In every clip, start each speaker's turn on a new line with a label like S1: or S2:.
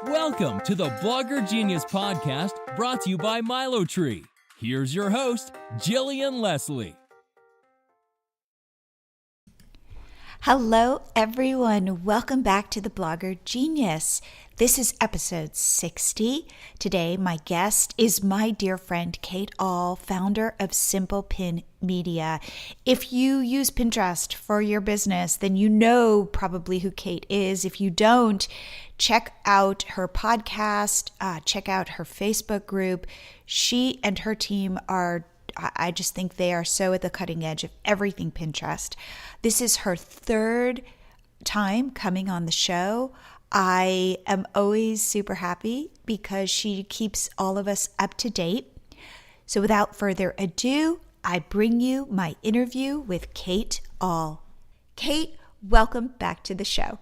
S1: Welcome to the Blogger Genius Podcast, brought to you by Milo Tree. Here's your host, Jillian Leslie.
S2: Hello, everyone. Welcome back to the Blogger Genius. This is episode 60. Today, my guest is my dear friend, Kate Ahl, founder of Simple Pin Media. If you use Pinterest for your business, then you know probably who Kate is. If you don't, check out her podcast, check out her Facebook group. She and her team I just think they are so at the cutting edge of everything Pinterest. This is her third time coming on the show. I am always super happy because she keeps all of us up to date. So without further ado, I bring you my interview with Kate Ahl. Kate, welcome back to the show.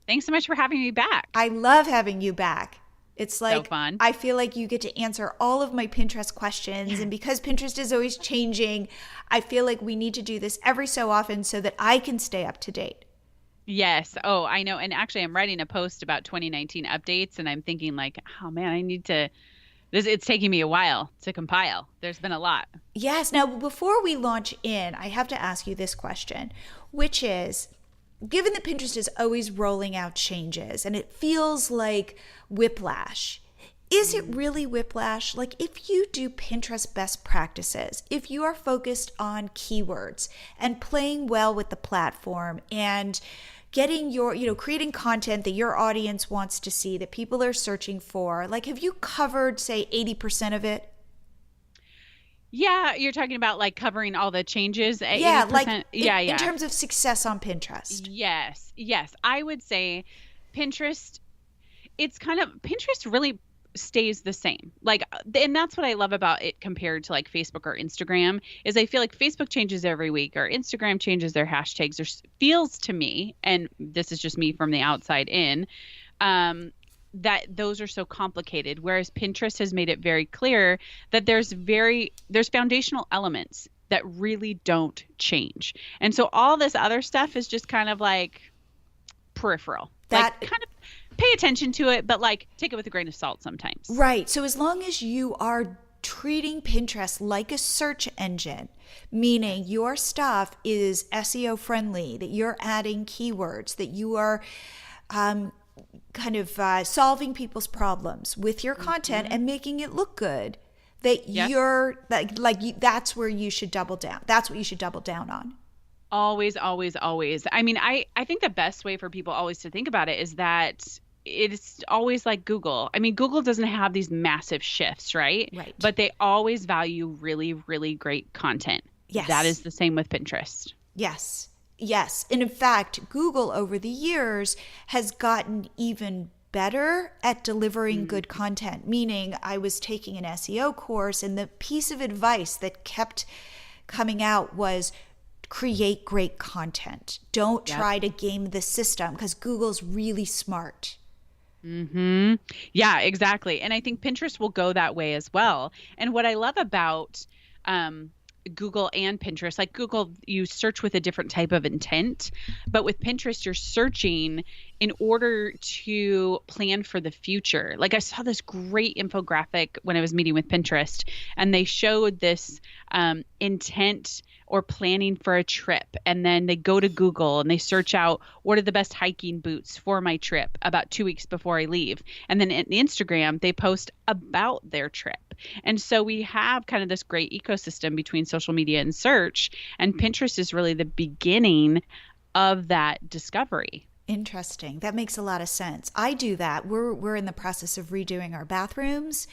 S3: Thanks so much for having me back.
S2: I love having you back. It's like,
S3: so fun.
S2: I feel like you get to answer all of my Pinterest questions. And because Pinterest is always changing, I feel like we need to do this every so often so that I can stay up to date.
S3: Yes. Oh, I know. And actually, I'm writing a post about 2019 updates, and I'm thinking like, oh man, I need to, it's taking me a while to compile. There's been a lot.
S2: Yes. Now, before we launch in, I have to ask you this question, which is, given that Pinterest is always rolling out changes and it feels like whiplash, is it really whiplash? Like if you do Pinterest best practices, if you are focused on keywords and playing well with the platform and getting your, creating content that your audience wants to see, that people are searching for, like have you covered, say, 80% of it?
S3: Yeah, you're talking about like covering all the changes.
S2: Yeah,
S3: 80%.
S2: like
S3: yeah.
S2: In terms of success on Pinterest.
S3: Yes. I would say Pinterest, Pinterest really stays the same. Like, and that's what I love about it compared to like Facebook or Instagram is I feel like Facebook changes every week or Instagram changes their hashtags. There feels to me, and this is just me from the outside in, that those are so complicated, whereas Pinterest has made it very clear that there's foundational elements that really don't change. And so all this other stuff is just kind of like peripheral. Like kind of pay attention to it, but like take it with a grain of salt sometimes.
S2: Right. So as long as you are treating Pinterest like a search engine, meaning your stuff is SEO friendly, that you're adding keywords, that you are solving people's problems with your content and making it look good, that you're that's where you should double down. That's what you should double down on.
S3: Always. I mean, I think the best way for people always to think about it is that it's always like Google. I mean, Google doesn't have these massive shifts, right?
S2: Right.
S3: But they always value really, really great content.
S2: Yes.
S3: That is the same with Pinterest.
S2: Yes. And in fact, Google over the years has gotten even better at delivering good content, meaning I was taking an SEO course and the piece of advice that kept coming out was create great content. Don't try to game the system because Google's really smart.
S3: Mm-hmm. Yeah, exactly. And I think Pinterest will go that way as well. And what I love about Google and Pinterest, like Google, you search with a different type of intent, but with Pinterest, you're searching in order to plan for the future. Like I saw this great infographic when I was meeting with Pinterest, and they showed this intent or planning for a trip. And then they go to Google and they search out what are the best hiking boots for my trip about 2 weeks before I leave. And then in Instagram, they post about their trip. And so we have kind of this great ecosystem between social media and search. And Pinterest is really the beginning of that discovery.
S2: Interesting. That makes a lot of sense. I do that. We're in the process of redoing our bathrooms.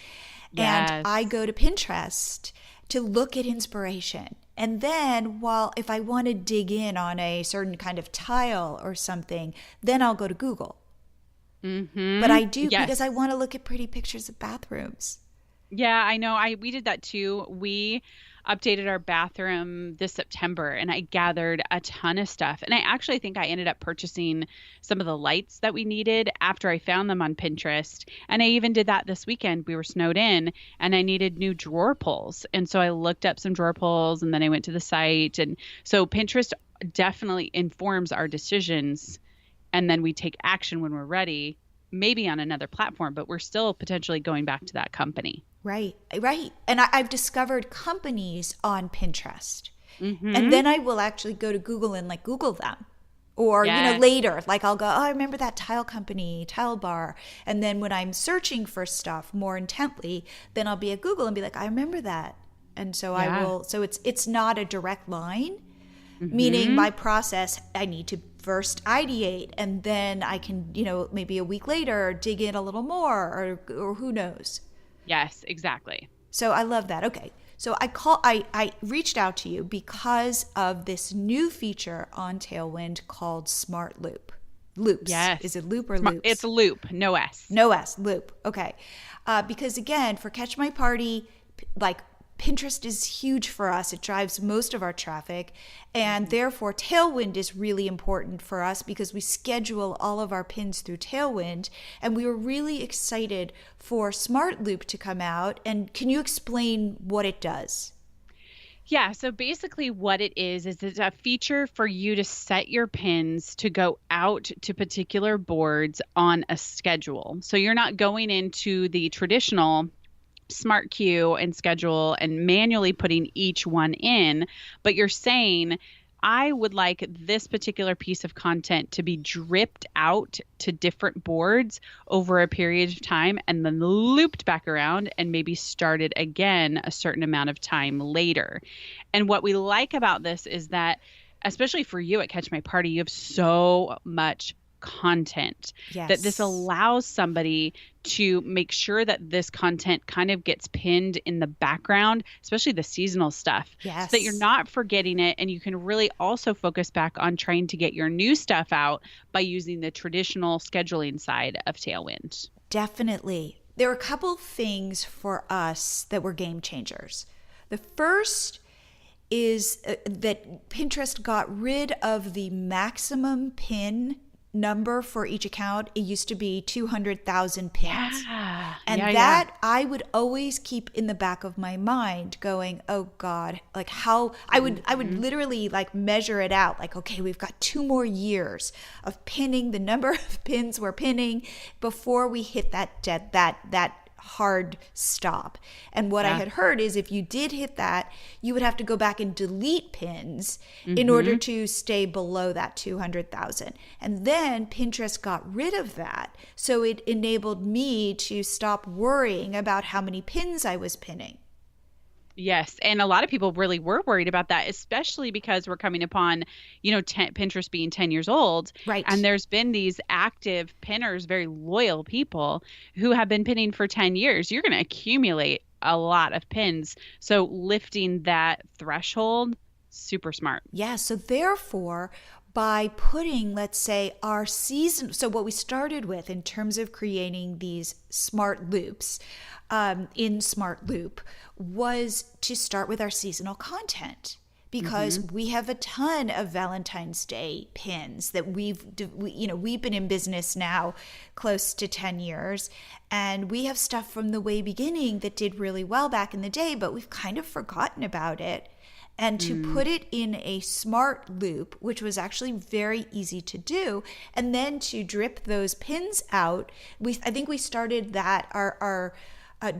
S3: Yes.
S2: And I go to Pinterest to look at inspiration. And then if I want to dig in on a certain kind of tile or something, then I'll go to Google.
S3: Mm-hmm.
S2: But I do because I want to look at pretty pictures of bathrooms.
S3: Yeah, I know. We did that too. We updated our bathroom this September and I gathered a ton of stuff. And I actually think I ended up purchasing some of the lights that we needed after I found them on Pinterest. And I even did that this weekend. We were snowed in and I needed new drawer pulls. And so I looked up some drawer pulls and then I went to the site. And so Pinterest definitely informs our decisions. And then we take action when we're ready maybe on another platform, but we're still potentially going back to that company.
S2: Right, right. And I've discovered companies on Pinterest.
S3: Mm-hmm.
S2: And then I will actually go to Google and like Google them. Or,
S3: Yes.
S2: later, like I'll go, oh, I remember that tile company, Tile Bar. And then when I'm searching for stuff more intently, then I'll be at Google and be like, I remember that. And so I
S3: Yeah.
S2: will, so it's not a direct line,
S3: Mm-hmm.
S2: meaning my process, I need to first ideate and then I can, maybe a week later dig in a little more or who knows.
S3: Yes, exactly.
S2: So I love that. Okay. So I reached out to you because of this new feature on Tailwind called SmartLoop. Loops.
S3: Yes.
S2: Is it loop or loops?
S3: It's loop, no S.
S2: No S, loop. Okay. Because again, for Catch My Party, like Pinterest is huge for us. It drives most of our traffic. And therefore, Tailwind is really important for us because we schedule all of our pins through Tailwind. And we were really excited for SmartLoop to come out. And can you explain what it does?
S3: Yeah, so basically what it is it's a feature for you to set your pins to go out to particular boards on a schedule. So you're not going into the traditional smart queue and schedule and manually putting each one in, but you're saying, I would like this particular piece of content to be dripped out to different boards over a period of time and then looped back around and maybe started again a certain amount of time later. And what we like about this is that, especially for you at Catch My Party, you have so much content that this allows somebody to make sure that this content kind of gets pinned in the background, especially the seasonal stuff, so that you're not forgetting it. And you can really also focus back on trying to get your new stuff out by using the traditional scheduling side of Tailwind.
S2: Definitely. There are a couple things for us that were game changers. The first is that Pinterest got rid of the maximum pin number for each account. It used to be 200,000 pins.
S3: Yeah.
S2: And I would always keep in the back of my mind going, oh God, like how I would literally like measure it out. Like, okay, we've got 2 more years of pinning the number of pins we're pinning before we hit that hard stop. And what I had heard is if you did hit that, you would have to go back and delete pins in order to stay below that 200,000. And then Pinterest got rid of that. So it enabled me to stop worrying about how many pins I was pinning.
S3: Yes. And a lot of people really were worried about that, especially because we're coming upon, Pinterest being 10 years old.
S2: Right.
S3: And there's been these active pinners, very loyal people who have been pinning for 10 years. You're going to accumulate a lot of pins. So lifting that threshold, super smart.
S2: Yeah. So therefore, by putting, let's say, our season, so what we started with in terms of creating these smart loops in SmartLoop was to start with our seasonal content, because we have a ton of Valentine's Day pins that we've been in business now close to 10 years, and we have stuff from the way beginning that did really well back in the day, but we've kind of forgotten about it. And to put it in a smart loop, which was actually very easy to do, and then to drip those pins out. I think we started that our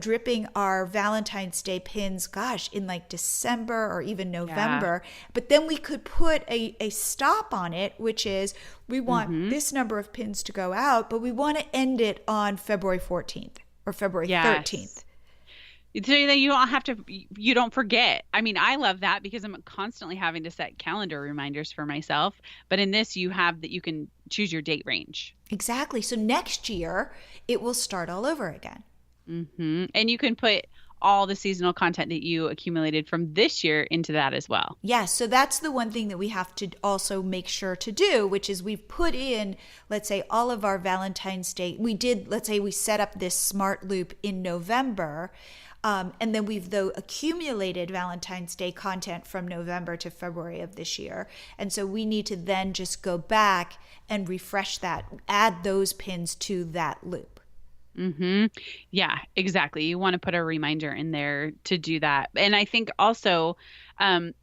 S2: dripping our Valentine's Day pins, in like December or even November. Yeah. But then we could put a stop on it, which is we want this number of pins to go out, but we want to end it on February 14th or February 13th.
S3: So that you don't forget. I mean, I love that because I'm constantly having to set calendar reminders for myself. But in this, you have that you can choose your date range.
S2: Exactly. So next year, it will start all over again.
S3: And you can put all the seasonal content that you accumulated from this year into that as well.
S2: Yes. So that's the one thing that we have to also make sure to do, which is we've put in, let's say, all of our Valentine's Day. Let's say we set up this smart loop in November. And then we've accumulated Valentine's Day content from November to February of this year. And so we need to then just go back and refresh that, add those pins to that loop.
S3: Yeah, exactly. You want to put a reminder in there to do that. And I think also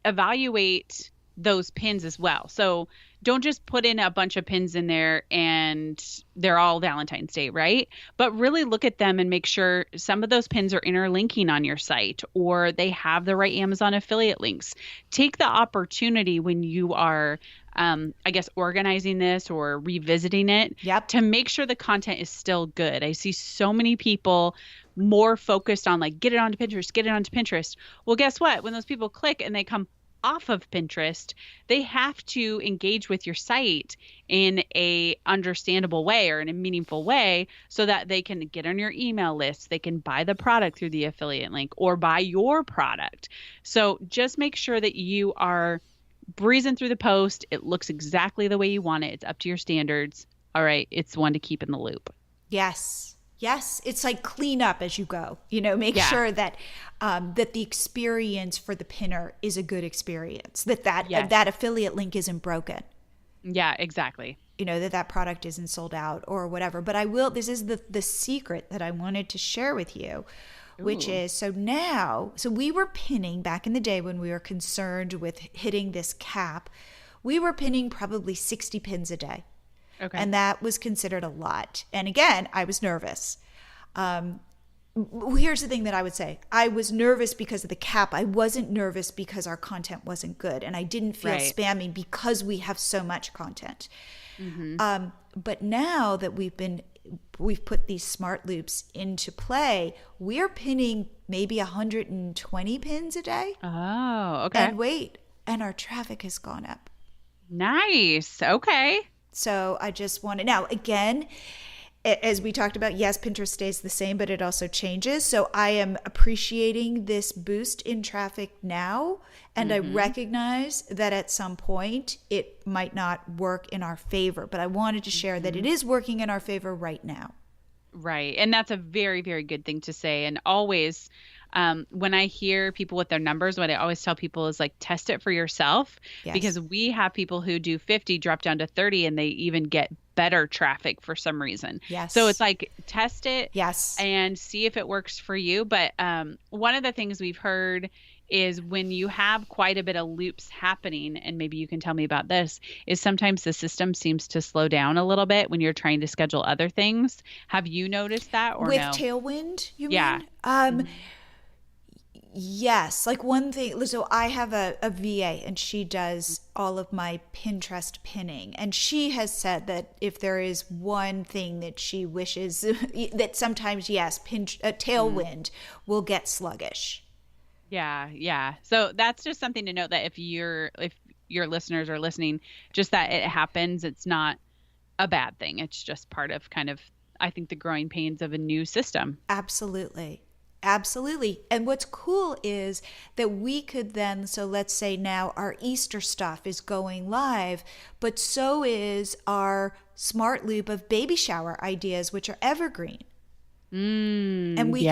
S3: evaluate those pins as well. So don't just put in a bunch of pins in there and they're all Valentine's Day, right? But really look at them and make sure some of those pins are interlinking on your site or they have the right Amazon affiliate links. Take the opportunity when you are, I guess, organizing this or revisiting it to make sure the content is still good. I see so many people more focused on like, get it onto Pinterest, get it onto Pinterest. Well, guess what? When those people click and they come off of Pinterest, they have to engage with your site in a understandable way or in a meaningful way so that they can get on your email list. They can buy the product through the affiliate link or buy your product. So just make sure that you are breezing through the post. It looks exactly the way you want it. It's up to your standards. All right. It's one to keep in the loop.
S2: Yes. Yes, it's like clean up as you go. Make sure that that the experience for the pinner is a good experience. That affiliate link isn't broken.
S3: Yeah, exactly.
S2: That product isn't sold out or whatever. But this is the secret that I wanted to share with you, which is so we were pinning back in the day when we were concerned with hitting this cap. We were pinning probably 60 pins a day.
S3: Okay.
S2: And that was considered a lot. And again, I was nervous. Here's the thing that I would say. I was nervous because of the cap. I wasn't nervous because our content wasn't good. And I didn't feel spammy because we have so much content. Mm-hmm. But now that we've put these smart loops into play, we're pinning maybe 120 pins a day.
S3: Oh, okay.
S2: And our traffic has gone up.
S3: Nice. Okay.
S2: So I just want to, now again, as we talked about, yes, Pinterest stays the same, but it also changes. So I am appreciating this boost in traffic now. And I recognize that at some point it might not work in our favor, but I wanted to share that it is working in our favor right now.
S3: Right. And that's a very, very good thing to say. And always, when I hear people with their numbers, what I always tell people is like, test it for yourself, because we have people who do 50, drop down to 30, and they even get better traffic for some reason.
S2: Yes.
S3: So it's like, test it
S2: and
S3: see if it works for you. But one of the things we've heard is when you have quite a bit of loops happening, and maybe you can tell me about this, is sometimes the system seems to slow down a little bit when you're trying to schedule other things. Have you noticed that or
S2: with
S3: no?
S2: Tailwind, you mean? Yes. Like one thing, so I have a VA and she does all of my Pinterest pinning. And she has said that if there is one thing that she wishes, that sometimes, Tailwind will get sluggish.
S3: Yeah. So that's just something to note, that if your listeners are listening, just that it happens, it's not a bad thing. It's just part of kind of, I think, the growing pains of a new system.
S2: Absolutely. And what's cool is that we could then, so let's say now our Easter stuff is going live, but so is our smart loop of baby shower ideas, which are evergreen. And we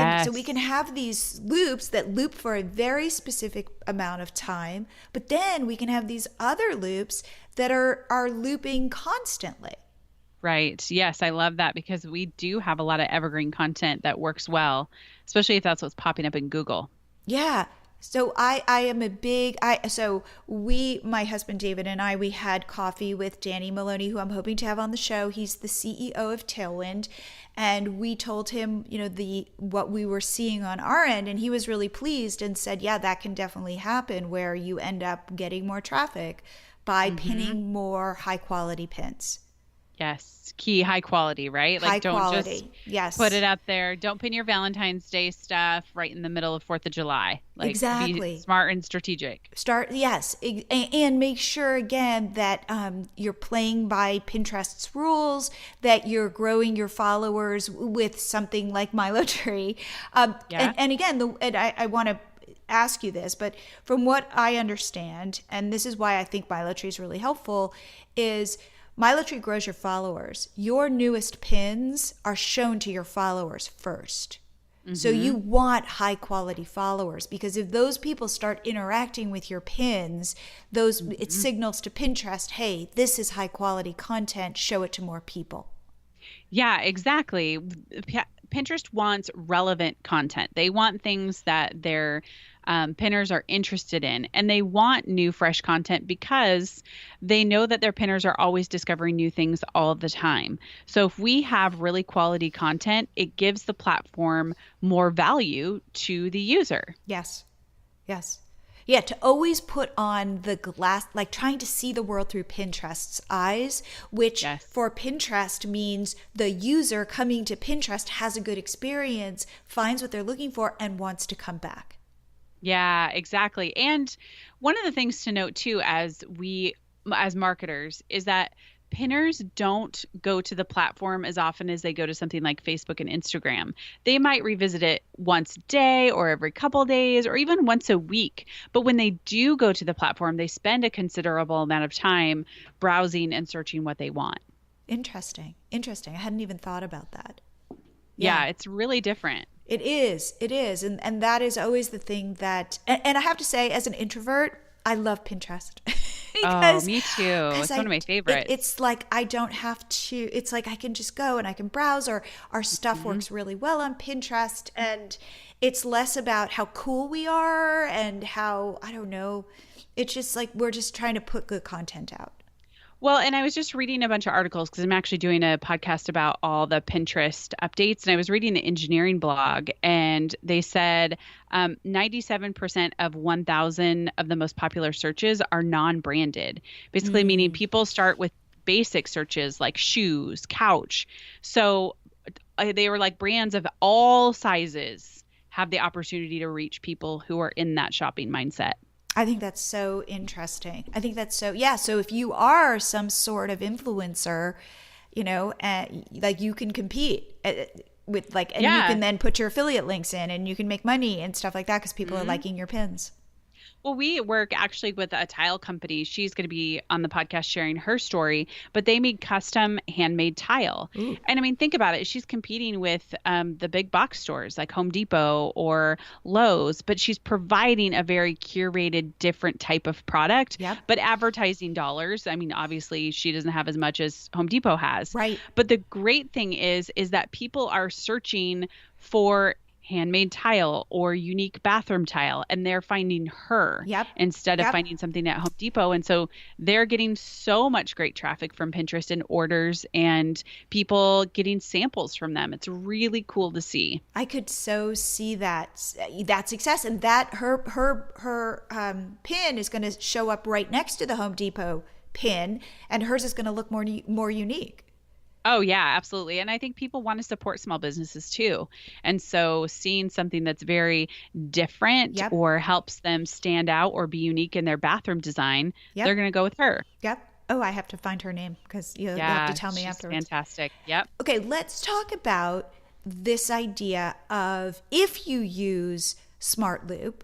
S2: can have these loops that loop for a very specific amount of time, but then we can have these other loops that are looping constantly.
S3: Right. Yes, I love that, because we do have a lot of evergreen content that works well, especially if that's what's popping up in Google.
S2: Yeah. So I am a big, my husband David and I, we had coffee with Danny Maloney, who I'm hoping to have on the show. He's the CEO of Tailwind. And we told him, what we were seeing on our end, and he was really pleased and said, yeah, that can definitely happen, where you end up getting more traffic by pinning more high quality pins.
S3: Yes. Key high quality, right? Like, don't just put it up there. Don't pin your Valentine's Day stuff right in the middle of 4th of July. Like,
S2: exactly.
S3: Be smart and strategic.
S2: And make sure again that you're playing by Pinterest's rules, that you're growing your followers with something like MiloTree. And again, I want to ask you this, but from what I understand, and this is why I think MiloTree is really helpful, is MiloTree grows your followers. Your newest pins are shown to your followers first. Mm-hmm. So you want high quality followers, because if those people start interacting with your pins, it signals to Pinterest, hey, this is high quality content, show it to more people.
S3: Yeah, exactly. Pinterest wants relevant content. They want things that their pinners are interested in, and they want new, fresh content because they know that their pinners are always discovering new things all the time. So if we have really quality content, it gives the platform more value to the user.
S2: Yes. Yes. Yeah, to always put on the glass, like trying to see the world through Pinterest's eyes, which for Pinterest means the user coming to Pinterest has a good experience, finds what they're looking for, and wants to come back.
S3: Yeah, exactly. And one of the things to note too, as marketers, is that pinners don't go to the platform as often as they go to something like Facebook and Instagram. They might revisit it once a day or every couple of days or even once a week. But when they do go to the platform, they spend a considerable amount of time browsing and searching what they want.
S2: Interesting. I hadn't even thought about that.
S3: Yeah, it's really different.
S2: It is. And that is always the thing that, and I have to say, as an introvert, I love Pinterest.
S3: Because, me too. It's one of my favorites.
S2: It's like I don't have to, it's like I can just go and I can browse, or our stuff works really well on Pinterest. And it's less about how cool we are and how, I don't know, it's just like we're just trying to put good content out.
S3: Well, and I was just reading a bunch of articles because I'm actually doing a podcast about all the Pinterest updates. And I was reading the engineering blog, and they said 97% of 1,000 of the most popular searches are non-branded, basically meaning people start with basic searches like shoes, couch. So they were like brands of all sizes have the opportunity to reach people who are in that shopping mindset.
S2: I think that's so interesting. I think that's so if you are some sort of influencer, like you can compete with like, and you can then put your affiliate links in and you can make money and stuff like that because people are liking your pins.
S3: Well, we work actually with a tile company. She's going to be on the podcast sharing her story, but they make custom handmade tile. Ooh. And I mean, think about it. She's competing with the big box stores like Home Depot or Lowe's, but she's providing a very curated, different type of product.
S2: Yep.
S3: But advertising dollars, I mean, obviously she doesn't have as much as Home Depot has.
S2: Right.
S3: But the great thing is that people are searching for handmade tile or unique bathroom tile, and they're finding her instead of finding something at Home Depot. And so they're getting so much great traffic from Pinterest and orders and people getting samples from them. It's really cool to see.
S2: I could so see that success, and that her pin is going to show up right next to the Home Depot pin, and hers is going to look more unique.
S3: Oh, yeah, absolutely. And I think people want to support small businesses too. And so seeing something that's very different or helps them stand out or be unique in their bathroom design, they're going to go with her.
S2: Yep. Oh, I have to find her name because you'll have to tell me afterwards.
S3: Fantastic. Yep.
S2: Okay, let's talk about this idea of if you use SmartLoop,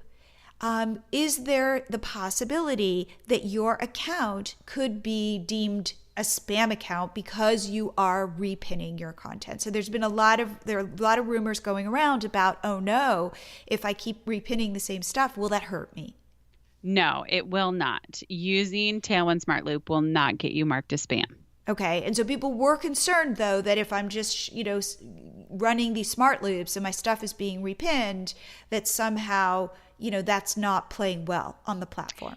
S2: is there the possibility that your account could be deemed a spam account because you are repinning your content? So there are a lot of rumors going around about, oh no, if I keep repinning the same stuff, will that hurt me?
S3: No, it will not. Using Tailwind SmartLoop will not get you marked as spam.
S2: Okay. And so people were concerned though that if I'm just, running these smart loops and my stuff is being repinned, that somehow, that's not playing well on the platform.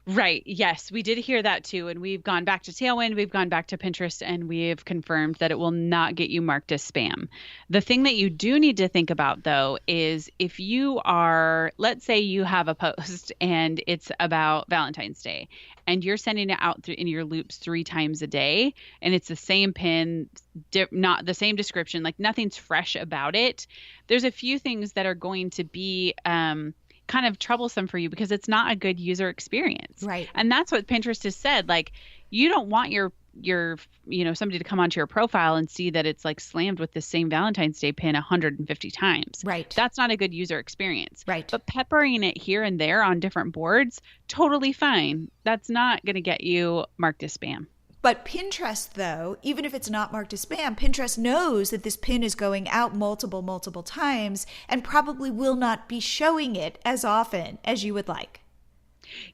S3: Right. Yes, we did hear that too. And we've gone back to Tailwind, we've gone back to Pinterest, and we have confirmed that it will not get you marked as spam. The thing that you do need to think about though is if you are, let's say you have a post and it's about Valentine's Day and you're sending it out in your loops 3 times a day and it's the same pin, not the same description, like nothing's fresh about it. There's a few things that are going to be, kind of troublesome for you because it's not a good user experience.
S2: Right.
S3: And that's what Pinterest has said. Like, you don't want your somebody to come onto your profile and see that it's like slammed with the same Valentine's Day pin 150 times.
S2: Right.
S3: That's not a good user experience.
S2: Right.
S3: But peppering it here and there on different boards, totally fine. That's not going to get you marked as spam.
S2: But Pinterest, though, even if it's not marked as spam, Pinterest knows that this pin is going out multiple times and probably will not be showing it as often as you would like.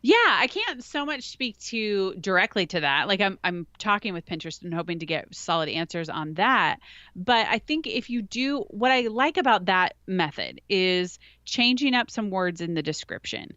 S3: Yeah, I can't so much speak to directly to that. Like I'm talking with Pinterest and hoping to get solid answers on that. But I think if you do, what I like about that method is changing up some words in the description,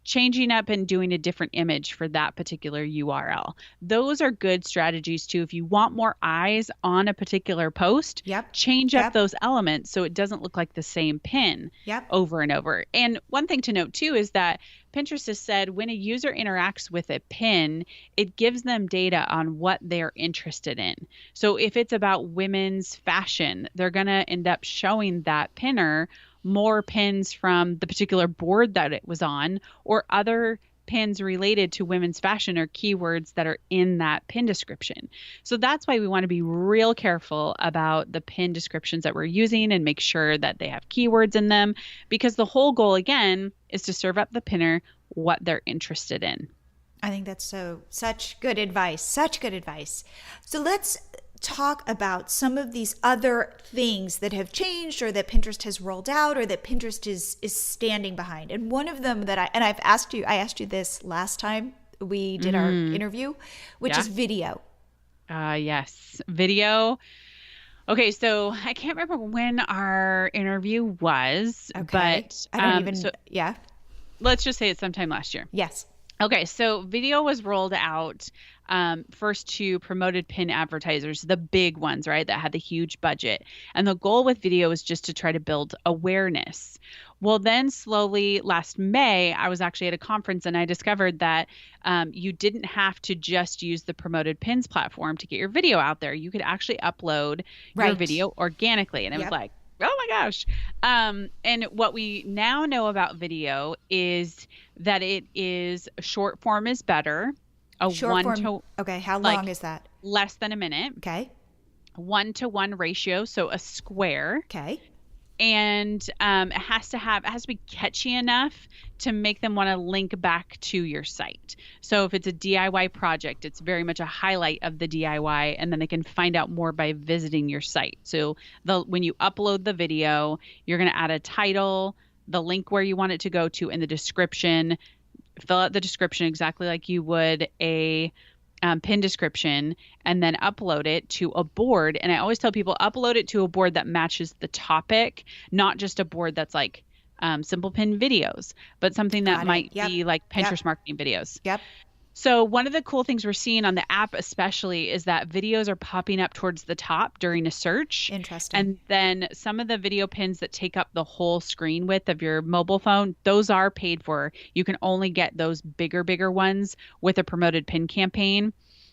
S3: changing up and doing a different image for that particular URL. Those are good strategies too. If you want more eyes on a particular post,
S2: Yep.
S3: change up
S2: Yep.
S3: those elements so it doesn't look like the same pin
S2: Yep.
S3: over and over. And one thing to note too is that Pinterest has said when a user interacts with a pin, it gives them data on what they're interested in. So if it's about women's fashion, they're going to end up showing that pinner more pins from the particular board that it was on, or other pins related to women's fashion or keywords that are in that pin description. So that's why we want to be real careful about the pin descriptions that we're using and make sure that they have keywords in them, because the whole goal again is to serve up the pinner what they're interested in.
S2: I think that's such good advice. Such good advice. So let's talk about some of these other things that have changed or that Pinterest has rolled out or that Pinterest is standing behind. And one of them that I asked you this last time we did our interview, which is video.
S3: Yes, video. Okay, so I can't remember when our interview was, but
S2: I don't even. Yeah.
S3: Let's just say it's sometime last year.
S2: Yes.
S3: Okay, so video was rolled out first to promoted pin advertisers, the big ones, right, that had the huge budget. And the goal with video was just to try to build awareness. Well, then slowly last May, I was actually at a conference and I discovered that you didn't have to just use the promoted pins platform to get your video out there. You could actually upload your video organically. And it was like, oh my gosh. And what we now know about video is that it is short form is better.
S2: Okay. How long is that?
S3: Less than a minute.
S2: Okay.
S3: 1-to-1 ratio. So a square.
S2: Okay.
S3: And it has to be catchy enough to make them want to link back to your site. So if it's a DIY project, it's very much a highlight of the DIY, and then they can find out more by visiting your site. So when you upload the video, you're going to add a title, the link where you want it to go to, in the description. Fill out the description exactly like you would a pin description, and then upload it to a board. And I always tell people, upload it to a board that matches the topic, not just a board that's like simple pin videos, but something that might be like Pinterest marketing videos.
S2: Yep.
S3: So one of the cool things we're seeing on the app especially is that videos are popping up towards the top during a search.
S2: Interesting.
S3: And then some of the video pins that take up the whole screen width of your mobile phone, those are paid for. You can only get those bigger ones with a promoted pin campaign.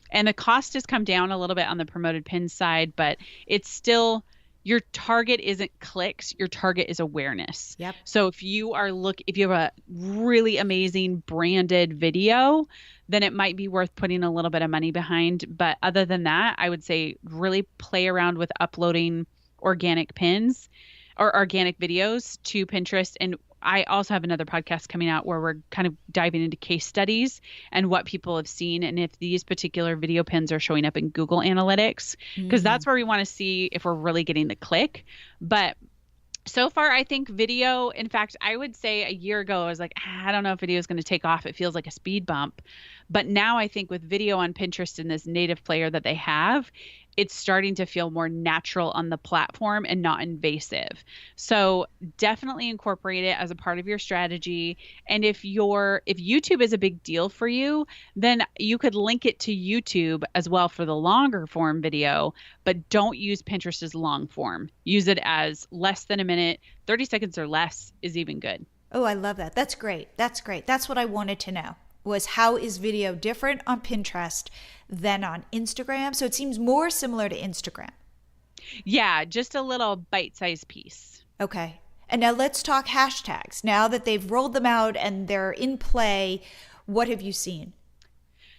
S3: And the cost has come down a little bit on the promoted pin side, but it's still, your target isn't clicks, your target is awareness.
S2: Yep.
S3: So if you have a really amazing branded video, then it might be worth putting a little bit of money behind. But other than that, I would say really play around with uploading organic pins or organic videos to Pinterest. And I also have another podcast coming out where we're kind of diving into case studies and what people have seen, and if these particular video pins are showing up in Google Analytics, because that's where we want to see if we're really getting the click. But so far, I think video, in fact, I would say a year ago, I was like, I don't know if video is going to take off. It feels like a speed bump. But now I think with video on Pinterest and this native player that they have, it's starting to feel more natural on the platform and not invasive. So definitely incorporate it as a part of your strategy. And if YouTube is a big deal for you, then you could link it to YouTube as well for the longer form video, but don't use Pinterest as long form. Use it as less than a minute, 30 seconds or less is even good.
S2: Oh, I love that. That's great. That's great. That's what I wanted to know, was how is video different on Pinterest than on Instagram? So it seems more similar to Instagram.
S3: Yeah, just a little bite-sized piece.
S2: Okay. And now let's talk hashtags. Now that they've rolled them out and they're in play, what have you seen?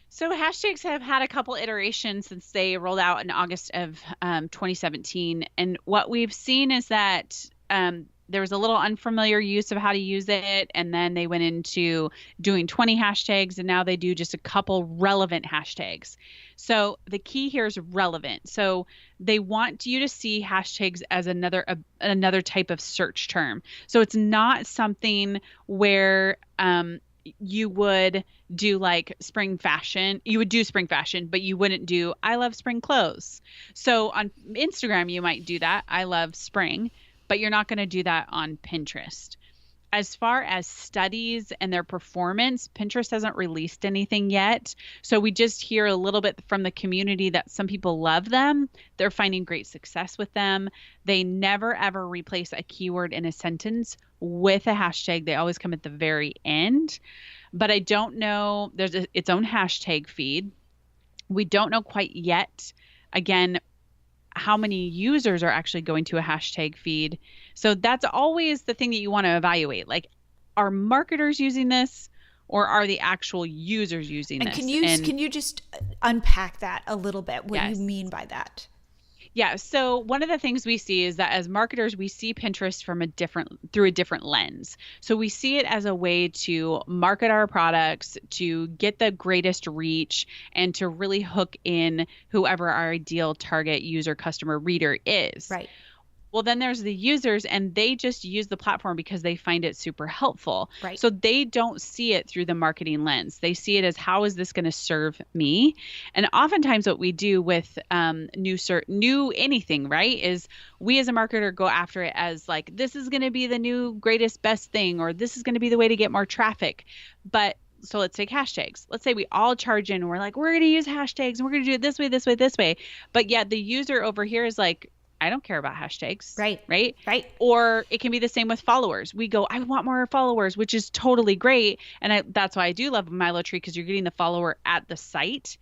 S3: So hashtags have had a couple iterations since they rolled out in August of 2017. And what we've seen is that there was a little unfamiliar use of how to use it, and then they went into doing 20 hashtags, and now they do just a couple relevant hashtags. So the key here is relevant. So they want you to see hashtags as another type of search term. So it's not something where you would do like spring fashion. You would do spring fashion, but you wouldn't do I love spring clothes. So on Instagram, you might do that. I love spring, but you're not going to do that on Pinterest. As far as studies and their performance, Pinterest hasn't released anything yet. So we just hear a little bit from the community that some people love them. They're finding great success with them. They never ever replace a keyword in a sentence with a hashtag. They always come at the very end. But I don't know, there's its own hashtag feed. We don't know quite yet, again, how many users are actually going to a hashtag feed. So that's always the thing that you want to evaluate. Like, are marketers using this, or are the actual users using this?
S2: Can you just unpack that a little bit? What do you mean by that?
S3: Yeah. So one of the things we see is that as marketers, we see Pinterest through a different lens. So we see it as a way to market our products, to get the greatest reach, and to really hook in whoever our ideal target user, customer, reader is.
S2: Right.
S3: Well, then there's the users, and they just use the platform because they find it super helpful.
S2: Right.
S3: So they don't see it through the marketing lens. They see it as, how is this going to serve me? And oftentimes what we do with new anything, right, is we as a marketer go after it as like, this is going to be the new greatest best thing, or this is going to be the way to get more traffic. But so let's take hashtags. Let's say we all charge in and we're like, we're going to use hashtags and we're going to do it this way, this way, this way. But yet the user over here is like, I don't care about hashtags. Right. Or it can be the same with followers. We go, I want more followers, which is totally great. And that's why I do love MiloTree, because you're getting the follower at the site.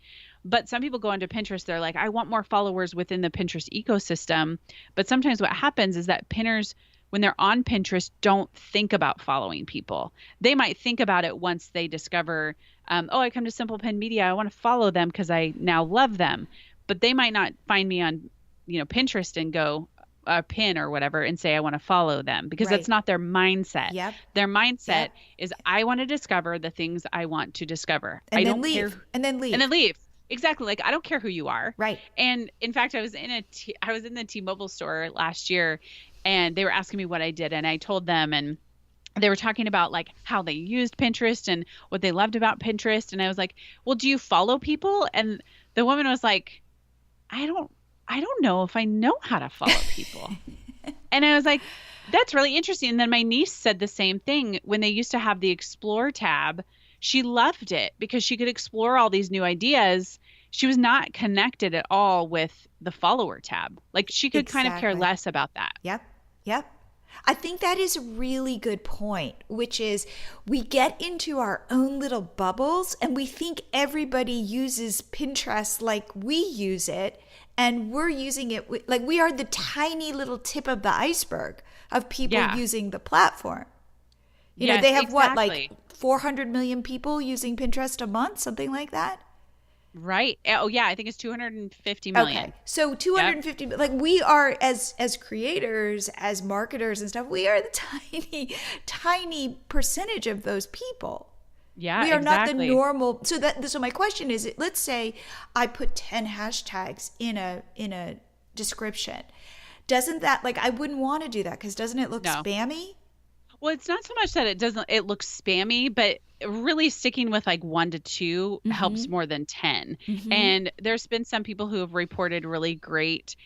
S3: But some people go onto Pinterest, they're like, I want more followers within the Pinterest ecosystem. But sometimes what happens is that pinners, when they're on Pinterest, don't think about following people. They might think about it once they discover, I come to Simple Pin Media, I want to follow them because I now love them. But they might not find me on Pinterest and go pin or whatever and say, I want to follow them, because that's not their mindset.
S2: Yep.
S3: Their mindset is, I want to discover the things I want to discover.
S2: And
S3: I
S2: then
S3: don't
S2: leave.
S3: care.
S2: And then leave.
S3: And then leave. Exactly. Like, I don't care who you are.
S2: Right.
S3: And in fact, I was in the T-Mobile store last year, and they were asking me what I did, and I told them, and they were talking about like how they used Pinterest and what they loved about Pinterest. And I was like, well, do you follow people? And the woman was like, I don't know if I know how to follow people. And I was like, that's really interesting. And then my niece said the same thing when they used to have the Explore tab. She loved it because she could explore all these new ideas. She was not connected at all with the follower tab. Like, she could kind of care less about that.
S2: Yep. I think that is a really good point, which is we get into our own little bubbles and we think everybody uses Pinterest like we use it. And we're using it like we are the tiny little tip of the iceberg of people using the platform. You know, they have what, like 400 million people using Pinterest a month, something like that?
S3: Right. Oh, yeah. I think it's 250 million.
S2: Okay. So 250, like we are as creators, as marketers and stuff, we are the tiny percentage of those people.
S3: Yeah,
S2: we are not the normal. So my question is, let's say I put 10 hashtags in a description. Doesn't that, like, I wouldn't want to do that because doesn't it look spammy?
S3: Well, it's not so much that it looks spammy, but really sticking with like 1 to 2 helps more than 10. And there's been some people who have reported really great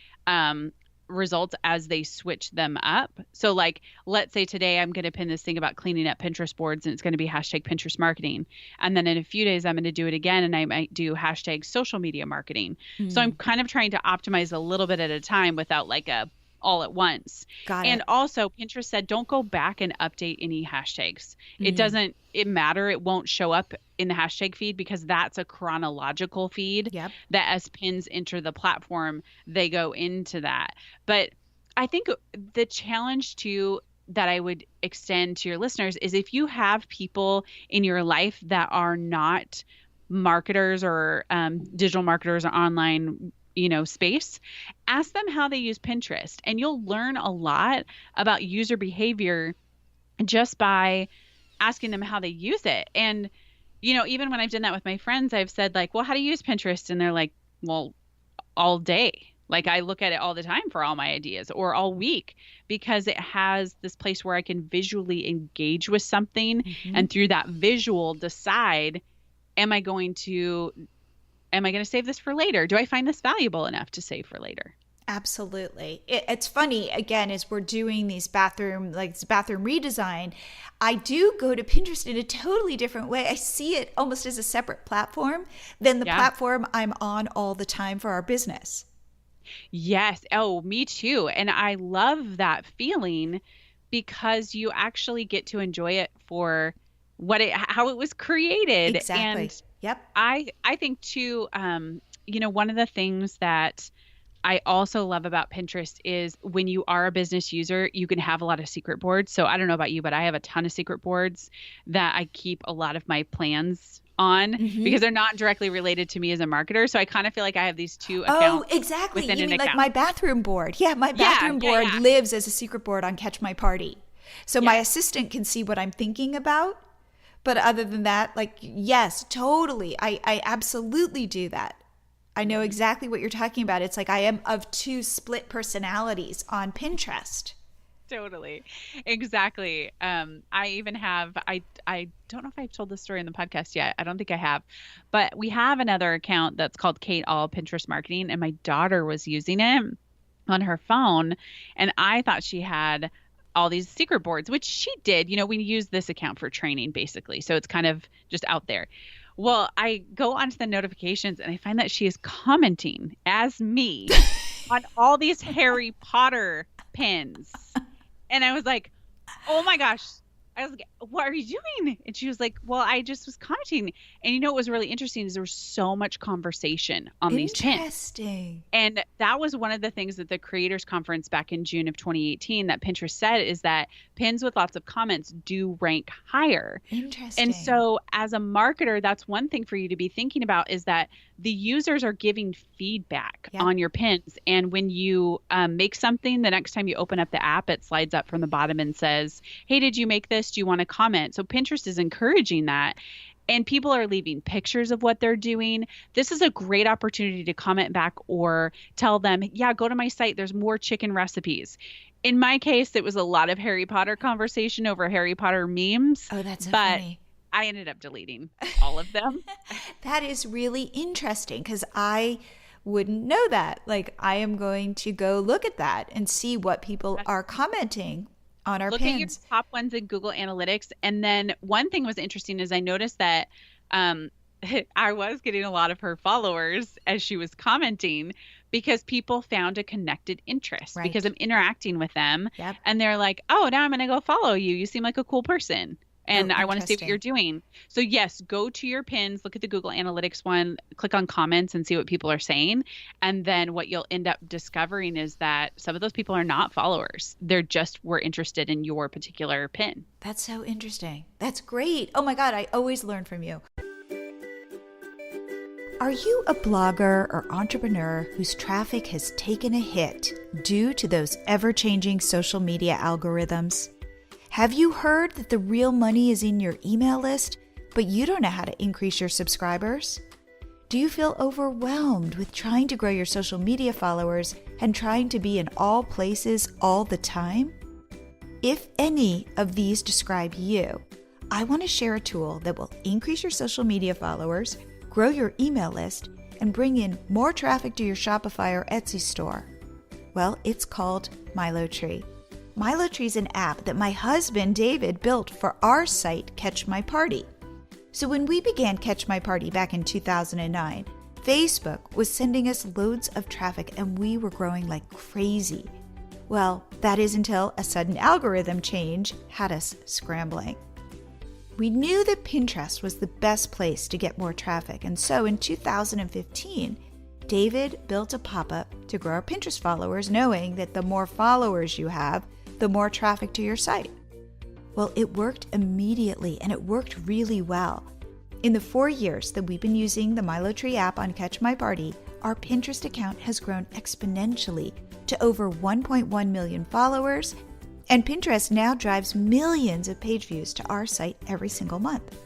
S3: results as they switch them up. So like, let's say today I'm going to pin this thing about cleaning up Pinterest boards, and it's going to be hashtag Pinterest marketing. And then in a few days, I'm going to do it again, and I might do hashtag social media marketing. So I'm kind of trying to optimize a little bit at a time without like a all at once.
S2: Got it.
S3: And also Pinterest said, don't go back and update any hashtags. It doesn't matter. It won't show up in the hashtag feed because that's a chronological feed that as pins enter the platform, they go into that. But I think the challenge too that I would extend to your listeners is if you have people in your life that are not marketers or digital marketers or online space, ask them how they use Pinterest, and you'll learn a lot about user behavior just by asking them how they use it. And, even when I've done that with my friends, I've said like, well, how do you use Pinterest? And they're like, well, all day. Like I look at it all the time for all my ideas or all week because it has this place where I can visually engage with something and through that visual decide, am I going to save this for later? Do I find this valuable enough to save for later?
S2: Absolutely. It's funny, again, as we're doing these bathroom redesign, I do go to Pinterest in a totally different way. I see it almost as a separate platform than the platform I'm on all the time for our business.
S3: Yes. Oh, me too. And I love that feeling because you actually get to enjoy it for how it was created.
S2: Exactly.
S3: And
S2: Yep.
S3: I think too, one of the things that I also love about Pinterest is when you are a business user, you can have a lot of secret boards. So I don't know about you, but I have a ton of secret boards that I keep a lot of my plans on because they're not directly related to me as a marketer. So I kind of feel like I have these two accounts.
S2: Oh, exactly.
S3: Within
S2: You
S3: an
S2: mean like
S3: account.
S2: my bathroom board? Yeah, my bathroom board lives as a secret board on Catch My Party. So my assistant can see what I'm thinking about. But other than that, like, yes, totally. I absolutely do that. I know exactly what you're talking about. It's like I am of two split personalities on Pinterest.
S3: Totally. Exactly. I even have, I don't know if I've told this story in the podcast yet. I don't think I have, but we have another account that's called Kate All Pinterest Marketing, and my daughter was using it on her phone, and I thought she had all these secret boards, which she did. We use this account for training basically. So it's kind of just out there. Well, I go onto the notifications and I find that she is commenting as me on all these Harry Potter pins. And I was like, oh my gosh. I was like, what are you doing? And she was like, well, I just was commenting. And what was really interesting is there was so much conversation on these pins.
S2: Interesting.
S3: And that was one of the things that the Creators Conference back in June of 2018 that Pinterest said is that pins with lots of comments do rank higher.
S2: Interesting.
S3: And so as a marketer, that's one thing for you to be thinking about is that the users are giving feedback on your pins. And when you make something, the next time you open up the app, it slides up from the bottom and says, hey, did you make this? Do you want to comment? So Pinterest is encouraging that. And people are leaving pictures of what they're doing. This is a great opportunity to comment back or tell them, yeah, go to my site. There's more chicken recipes. In my case, it was a lot of Harry Potter conversation over Harry Potter memes.
S2: Oh, that's so funny.
S3: I ended up deleting all of them.
S2: That is really interesting because I wouldn't know that. Like, I am going to go look at that and see what people are commenting on our
S3: pins. Look at your top ones in Google Analytics. And then one thing was interesting is I noticed that I was getting a lot of her followers as she was commenting because people found a connected interest because I'm interacting with them. Yep. And they're like, oh, now I'm going to go follow you. You seem like a cool person. And I want to see what you're doing. So yes, go to your pins, look at the Google Analytics one, click on comments and see what people are saying. And then what you'll end up discovering is that some of those people are not followers. They're just were interested in your particular pin.
S2: That's so interesting. That's great. Oh my God, I always learn from you. Are you a blogger or entrepreneur whose traffic has taken a hit due to those ever-changing social media algorithms? Have you heard that the real money is in your email list, but you don't know how to increase your subscribers? Do you feel overwhelmed with trying to grow your social media followers and trying to be in all places all the time? If any of these describe you, I want to share a tool that will increase your social media followers, grow your email list, and bring in more traffic to your Shopify or Etsy store. Well, it's called MiloTree. MiloTree is an app that my husband David built for our site, Catch My Party. So when we began Catch My Party back in 2009, Facebook was sending us loads of traffic and we were growing like crazy. Well, that is until a sudden algorithm change had us scrambling. We knew that Pinterest was the best place to get more traffic, and so in 2015, David built a pop-up to grow our Pinterest followers, knowing that the more followers you have, the more traffic to your site. Well, it worked immediately, and it worked really well. In the 4 years that we've been using the MiloTree app on Catch My Party, our Pinterest account has grown exponentially to over 1.1 million followers, and Pinterest now drives millions of page views to our site every single month.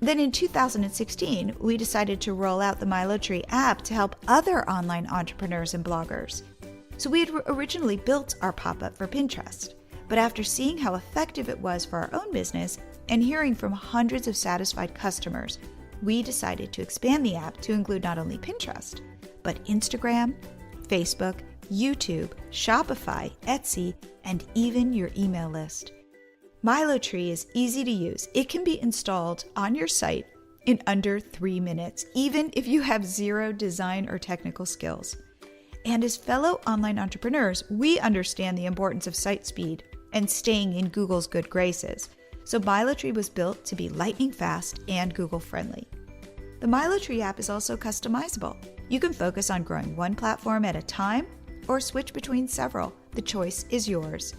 S2: Then in 2016, we decided to roll out the MiloTree app to help other online entrepreneurs and bloggers. So we had originally built our pop-up for Pinterest, but after seeing how effective it was for our own business and hearing from hundreds of satisfied customers, we decided to expand the app to include not only Pinterest, but Instagram, Facebook, YouTube, Shopify, Etsy, and even your email list. MiloTree is easy to use. It can be installed on your site in under 3 minutes, even if you have zero design or technical skills. And as fellow online entrepreneurs, we understand the importance of site speed and staying in Google's good graces. So MiloTree was built to be lightning fast and Google friendly. The MiloTree app is also customizable. You can focus on growing one platform at a time or switch between several. The choice is yours.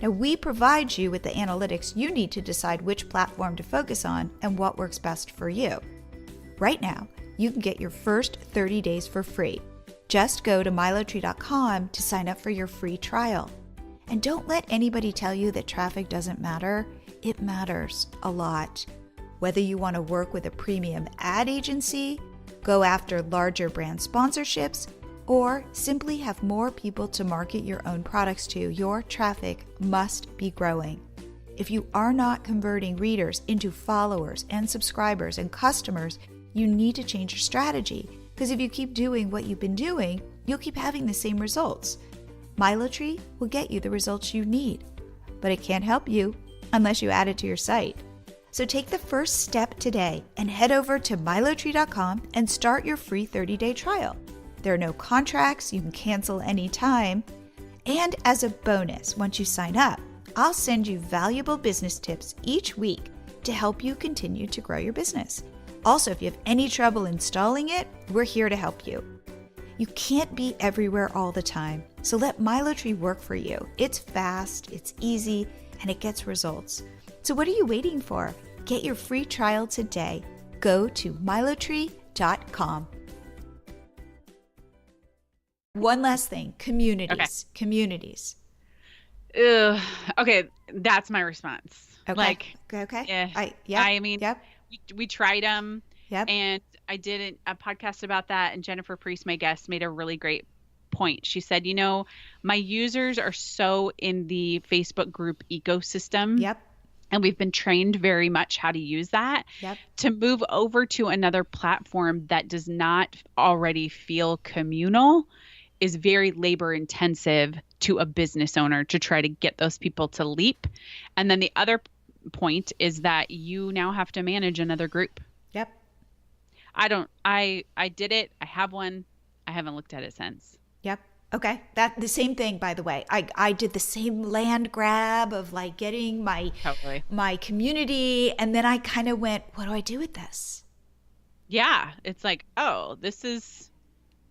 S2: Now, we provide you with the analytics you need to decide which platform to focus on and what works best for you. Right now, you can get your first 30 days for free. Just go to milotree.com to sign up for your free trial. And don't let anybody tell you that traffic doesn't matter. It matters a lot. Whether you want to work with a premium ad agency, go after larger brand sponsorships, or simply have more people to market your own products to, your traffic must be growing. If you are not converting readers into followers and subscribers and customers, you need to change your strategy, because if you keep doing what you've been doing, you'll keep having the same results. MiloTree will get you the results you need, but it can't help you unless you add it to your site. So take the first step today and head over to milotree.com and start your free 30-day trial. There are no contracts, you can cancel anytime. And as a bonus, once you sign up, I'll send you valuable business tips each week to help you continue to grow your business. Also, if you have any trouble installing it, we're here to help you. You can't be everywhere all the time, so let MiloTree work for you. It's fast, it's easy, and it gets results. So what are you waiting for? Get your free trial today. Go to milotree.com. One last thing, communities.
S3: Okay.
S2: Communities.
S3: Ugh. Okay, that's my response.
S2: Okay. I mean,
S3: we tried them,
S2: Yep.
S3: and I did a podcast about that, and Jennifer Priest, my guest, made a really great point. She said, my users are so in the Facebook group ecosystem.
S2: Yep.
S3: And we've been trained very much how to use that.
S2: Yep.
S3: To move over to another platform that does not already feel communal is very labor intensive to a business owner to try to get those people to leap. And then the other point is that you now have to manage another group.
S2: Yep.
S3: I did it. I have one. I haven't looked at it since.
S2: Yep. Okay. That the same thing, by the way. I did the same land grab of like getting my community, and then I kind of went, what do I do with this?
S3: Yeah. It's like, oh, this is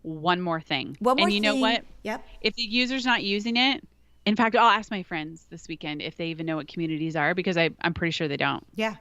S3: one more thing.
S2: And
S3: you know what?
S2: Yep.
S3: If the user's not using it, in fact, I'll ask my friends this weekend if they even know what communities are, because I'm pretty sure they don't.
S2: Yeah.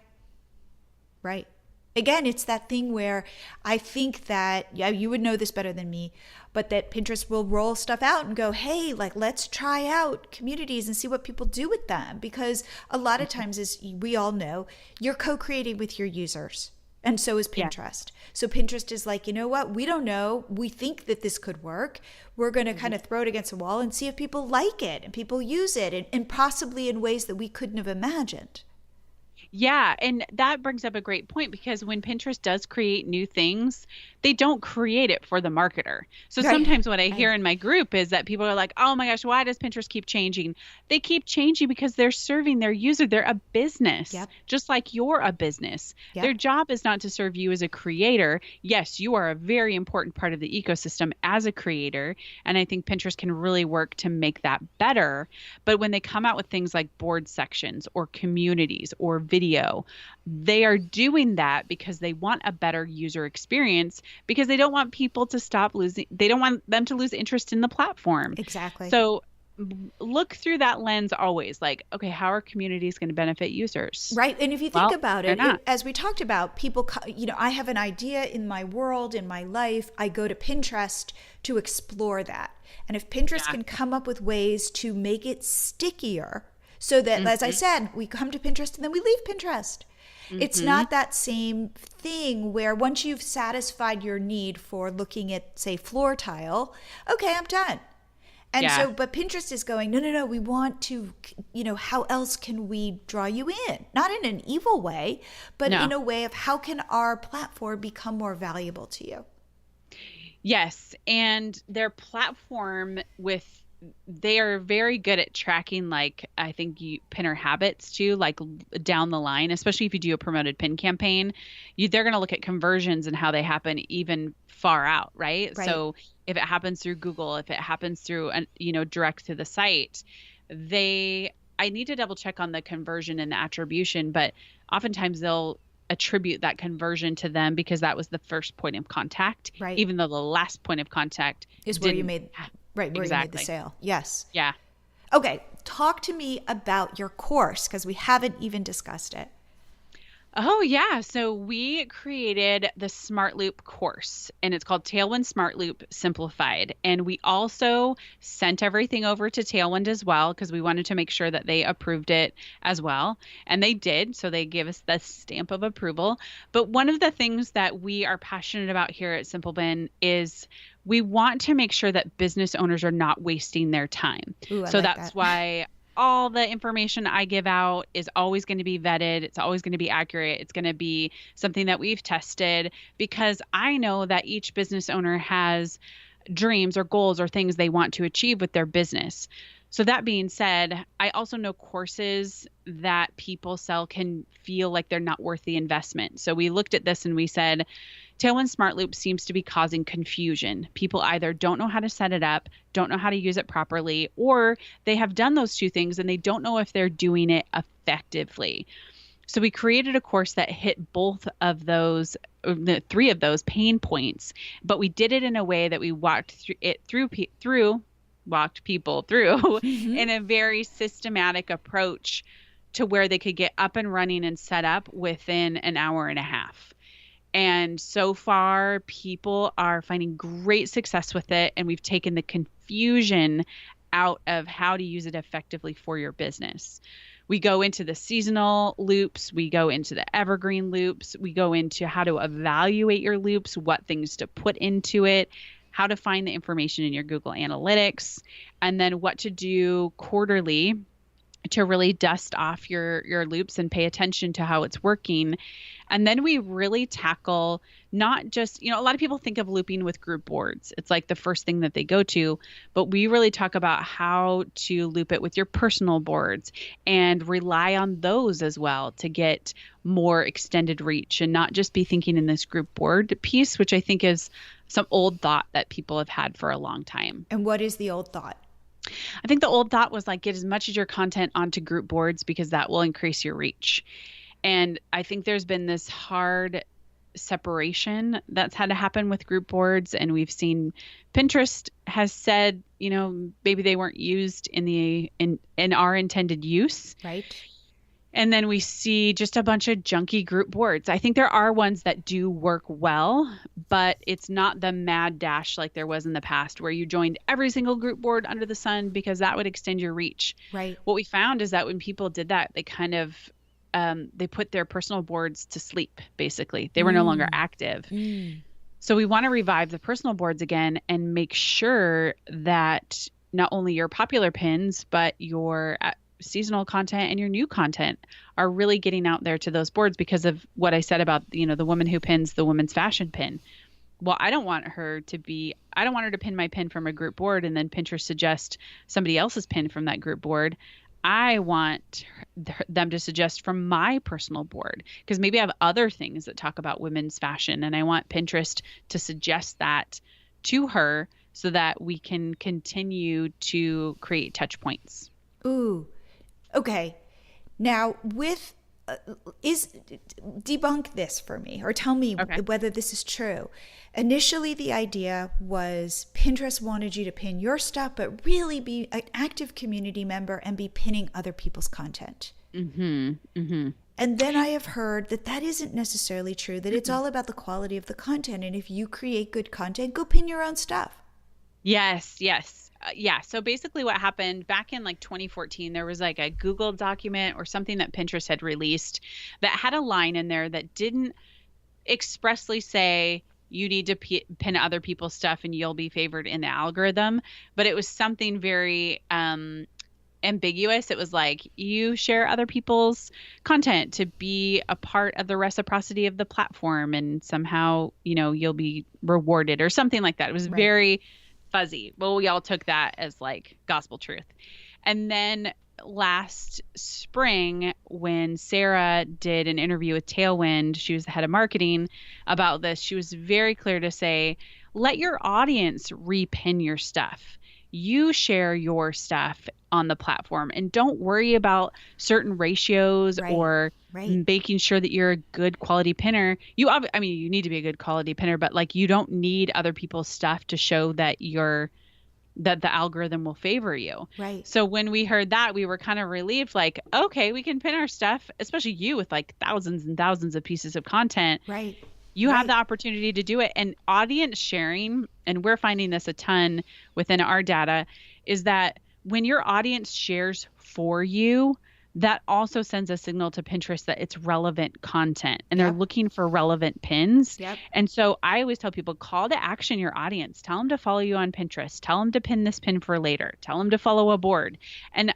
S2: Right. Again, it's that thing where I think that, you would know this better than me, but that Pinterest will roll stuff out and go, hey, like, let's try out communities and see what people do with them. Because a lot of times, as we all know, you're co-creating with your users. And so is Pinterest. Yeah. So Pinterest is like, you know what? We don't know. We think that this could work. We're going to kind of throw it against a wall and see if people like it and people use it, and possibly in ways that we couldn't have imagined.
S3: Yeah. And that brings up a great point, because when Pinterest does create new things, they don't create it for the marketer. So sometimes what I hear in my group is that people are like, oh my gosh, why does Pinterest keep changing? They keep changing because they're serving their user. They're a business, just like you're a business. Their job is not to serve you as a creator. Yes, you are a very important part of the ecosystem as a creator. And I think Pinterest can really work to make that better. But when they come out with things like board sections or communities or video, they are doing that because they want a better user experience, because they don't want people to they don't want them to lose interest in the platform.
S2: Exactly.
S3: So look through that lens always, like, okay, how are communities going to benefit users?
S2: Right. And if you think about it, as we talked about, people, I have an idea in my world, in my life, I go to Pinterest to explore that. And if Pinterest can come up with ways to make it stickier, so that, as I said, we come to Pinterest and then we leave Pinterest. It's not that same thing where once you've satisfied your need for looking at, say, floor tile, okay, I'm done. And so, but Pinterest is going, no, we want to, how else can we draw you in? Not in an evil way, but in a way of how can our platform become more valuable to you?
S3: Yes. And their platform they are very good at tracking, like, I think pinner habits too, like down the line, especially if you do a promoted pin campaign, they're going to look at conversions and how they happen even far out. Right. So if it happens through Google, if it happens through, direct to the site, I need to double check on the conversion and the attribution, but oftentimes they'll attribute that conversion to them because that was the first point of contact, even though the last point of contact
S2: is where you made you made the sale. Yes.
S3: Yeah.
S2: Okay. Talk to me about your course because we haven't even discussed it.
S3: Oh, yeah. So we created the SmartLoop course, and it's called Tailwind SmartLoop Simplified. And we also sent everything over to Tailwind as well because we wanted to make sure that they approved it as well. And they did. So they gave us the stamp of approval. But one of the things that we are passionate about here at Simple Bin is we want to make sure that business owners are not wasting their time.
S2: Ooh,
S3: so that's why all the information I give out is always going to be vetted. It's always going to be accurate. It's going to be something that we've tested because I know that each business owner has dreams or goals or things they want to achieve with their business. So that being said, I also know courses that people sell can feel like they're not worth the investment. So we looked at this and we said, Tailwind SmartLoop seems to be causing confusion. People either don't know how to set it up, don't know how to use it properly, or they have done those two things and they don't know if they're doing it effectively. So we created a course that hit both of those, the three of those pain points, but we did it in a way that we walked people through in a very systematic approach to where they could get up and running and set up within an hour and a half. And so far, people are finding great success with it. And we've taken the confusion out of how to use it effectively for your business. We go into the seasonal loops. We go into the evergreen loops. We go into how to evaluate your loops, what things to put into it, how to find the information in your Google Analytics, and then what to do quarterly to really dust off your loops and pay attention to how it's working. And then we really tackle not just, a lot of people think of looping with group boards. It's like the first thing that they go to, but we really talk about how to loop it with your personal boards and rely on those as well to get more extended reach and not just be thinking in this group board piece, which I think is some old thought that people have had for a long time.
S2: And what is the old thought?
S3: I think the old thought was like, get as much of your content onto group boards because that will increase your reach. And I think there's been this hard separation that's had to happen with group boards. And we've seen Pinterest has said, maybe they weren't used in our intended use.
S2: Right.
S3: And then we see just a bunch of junky group boards. I think there are ones that do work well, but it's not the mad dash like there was in the past where you joined every single group board under the sun because that would extend your reach.
S2: Right.
S3: What we found is that when people did that, they kind of they put their personal boards to sleep, basically. They were no longer active. So we want to revive the personal boards again and make sure that not only your popular pins, but your seasonal content and your new content are really getting out there to those boards because of what I said about, the woman who pins the women's fashion pin. Well, I don't want her to pin my pin from a group board and then Pinterest suggest somebody else's pin from that group board. I want them to suggest from my personal board because maybe I have other things that talk about women's fashion and I want Pinterest to suggest that to her so that we can continue to create touch points.
S2: Ooh, okay. Now debunk this for me or tell me whether this is true. Initially, the idea was Pinterest wanted you to pin your stuff, but really be an active community member and be pinning other people's content. Mm-hmm. Mm-hmm. And then I have heard that isn't necessarily true, that it's all about the quality of the content. And if you create good content, go pin your own stuff.
S3: Yes. Yeah. So basically what happened back in like 2014, there was like a Google document or something that Pinterest had released that had a line in there that didn't expressly say you need to pin other people's stuff and you'll be favored in the algorithm. But it was something very ambiguous. It was like you share other people's content to be a part of the reciprocity of the platform and somehow, you'll be rewarded or something like that. It was very fuzzy. Well, we all took that as like gospel truth. And then last spring, when Sarah did an interview with Tailwind, she was the head of marketing about this. She was very clear to say, let your audience repin your stuff. You share your stuff on the platform and don't worry about certain ratios or making sure that you're a good quality pinner. You need to be a good quality pinner, but like you don't need other people's stuff to show that that the algorithm will favor you.
S2: Right.
S3: So when we heard that, we were kind of relieved, like, okay, we can pin our stuff, especially you with like thousands and thousands of pieces of content.
S2: Right.
S3: You have the opportunity to do it. And audience sharing, and we're finding this a ton within our data, is that when your audience shares for you, that also sends a signal to Pinterest that it's relevant content and they're looking for relevant pins.
S2: Yep.
S3: And so I always tell people, call to action your audience. Tell them to follow you on Pinterest. Tell them to pin this pin for later. Tell them to follow a board. And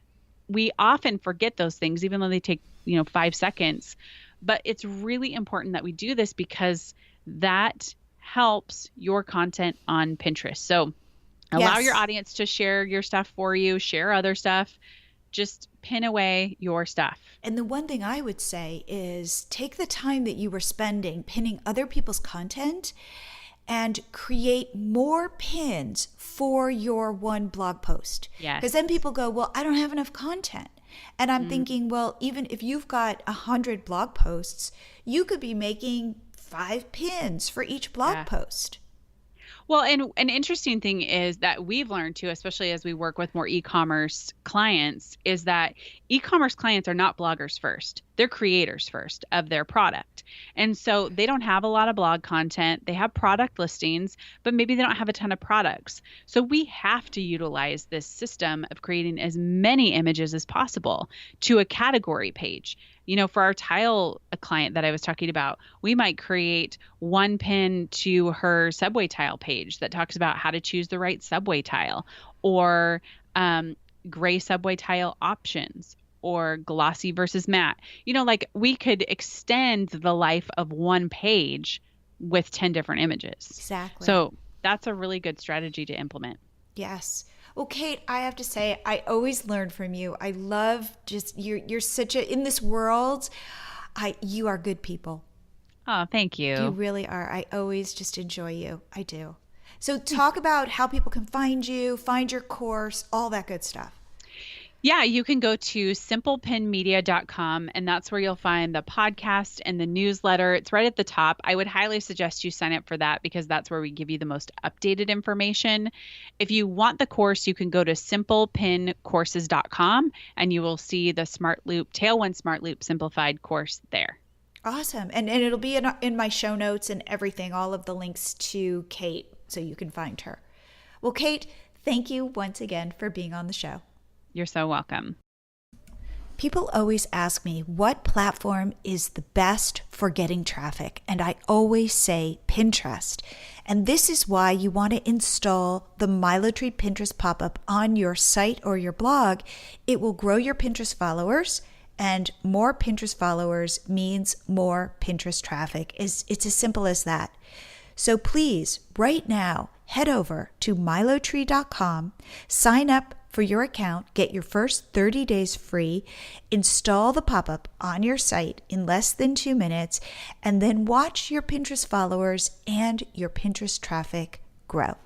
S3: we often forget those things, even though they take 5 seconds. But it's really important that we do this because that helps your content on Pinterest. So allow your audience to share your stuff for you, share other stuff, just pin away your stuff.
S2: And the one thing I would say is take the time that you were spending pinning other people's content and create more pins for your one blog post.
S3: Yes.
S2: Because then people go, well, I don't have enough content. And I'm thinking, well, even if you've got 100 blog posts, you could be making 5 pins for each blog post.
S3: Well, and an interesting thing is that we've learned too, especially as we work with more e-commerce clients, is that e-commerce clients are not bloggers first. They're creators first of their product. And so they don't have a lot of blog content. They have product listings, but maybe they don't have a ton of products. So we have to utilize this system of creating as many images as possible to a category page. For our tile client that I was talking about, we might create one pin to her subway tile page that talks about how to choose the right subway tile, or gray subway tile options, or glossy versus matte. Like we could extend the life of one page with 10 different images.
S2: Exactly.
S3: So that's a really good strategy to implement.
S2: Yes. Well, Kate, I have to say, I always learn from you. I love just, you're such in this world, you are good people.
S3: Oh, thank you.
S2: You really are. I always just enjoy you. I do. So talk about how people can find you, find your course, all that good stuff.
S3: Yeah, you can go to simplepinmedia.com, and that's where you'll find the podcast and the newsletter. It's right at the top. I would highly suggest you sign up for that because that's where we give you the most updated information. If you want the course, you can go to simplepincourses.com, and you will see the SmartLoop, Tailwind SmartLoop Simplified course there.
S2: Awesome. And it'll be in my show notes and everything, all of the links to Kate, so you can find her. Well, Kate, thank you once again for being on the show.
S3: You're so welcome.
S2: People always ask me what platform is the best for getting traffic, and I always say Pinterest. And this is why you want to install the MiloTree Pinterest pop-up on your site or your blog. It will grow your Pinterest followers, and more Pinterest followers means more Pinterest traffic. It's as simple as that. So please, right now, head over to milotree.com, sign up for your account, get your first 30 days free, install the pop-up on your site in less than 2 minutes, and then watch your Pinterest followers and your Pinterest traffic grow.